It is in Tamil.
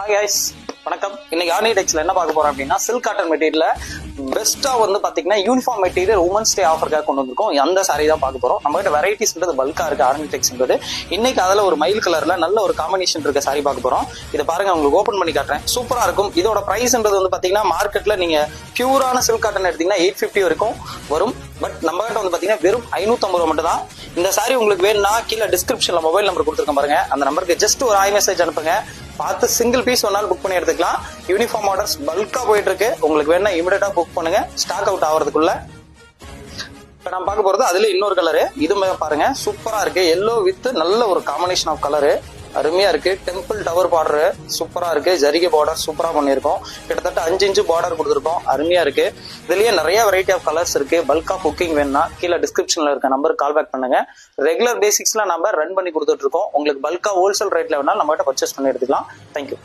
ஹாய் கைஸ், வணக்கம். இன்னைக்கு ஆர்னிடெக்ஸ்ல என்ன பார்க்க போறோம் அப்படின்னா, சில்க் காட்டன் மெட்டீரியல்ல பெஸ்டா வந்து பாத்தீங்கன்னா யூனிஃபார்ம் மெட்டீரியல் உமன்ஸ் டே ஆஃபருக்காக கொண்டு வந்திருக்கோம். அந்த சாரி தான் பார்க்க போறோம். நம்ம கிட்ட வெரைட்டிஸ்ன்றது பல்கா இருக்கு ஆர்னிடெக்ஸ்ன்றது. இன்னைக்கு அதுல ஒரு மயில் கலர்ல நல்ல ஒரு காம்பினேஷன் இருக்க சாரி பார்க்க போறோம். இதை பாருங்க, உங்களுக்கு ஓபன் பண்ணி காட்டுறேன். சூப்பரா இருக்கும். இதோட பிரைஸ்ன்றது வந்து பாத்தீங்கன்னா மார்க்கெட்ல நீங்க பியூரான சில்க் காட்டன் எடுத்தீங்கன்னா 850 வரைக்கும் வரும். பட் நம்ம கிட்ட வந்து பாத்தீங்கன்னா வெறும் 550 ரூபாய் மட்டும் தான். இந்த சாரி உங்களுக்கு வேணும்னா கீழே டிஸ்கிரிப்ஷன்ல மொபைல் நம்பர் கொடுத்துருக்கேன் பாருங்க. அந்த நம்பருக்கு ஜஸ்ட் ஒரு மெசேஜ் அனுப்புங்க. பார்த்து சிங்கிள் பீஸ் வேணாலும் புக் பண்ணி எடுத்துக்கலாம். யூனிஃபார்ம் ஆர்டர்ஸ் பல்கா போயிட்டு இருக்கு. உங்களுக்கு வேணா இமிடியேட்டா புக் பண்ணுங்க, ஸ்டாக் அவுட் ஆகிறதுக்குள்ள. இப்ப நான் பார்க்க போறது அதுல இன்னொரு கலரு. இது பாருங்க, சூப்பரா இருக்கு. எல்லோ வித் நல்ல ஒரு காம்பினேஷன் ஆஃப் கலரு, அருமையா இருக்கு. டெம்பிள் டவர் பார்டர் சூப்பரா இருக்கு. ஜரிகை பார்டர் சூப்பரா பண்ணிருக்கோம். கிட்டத்தட்ட 5 இன்ச்சு பார்டர் கொடுத்துருக்கோம். அருமையா இருக்கு. இதுலயே நிறைய வெரைட்டி ஆஃப் கலர்ஸ் இருக்கு. பல்கா புக்கிங் வேணும்னா கீழே டிஸ்கிரிப்ஷன்ல இருக்க நம்பருக்கு கால் பேக் பண்ணுங்க. ரெகுலர் பேசிக்ஸ்ல நம்ம ரன் பண்ணி கொடுத்துட்டு இருக்கோம். உங்களுக்கு பல்கா ஹோல்சேல் ரேட்ல வேணாலும் நம்ம கிட்ட பர்ச்சேஸ் பண்ணி எடுத்துக்கலாம். தேங்க்யூ.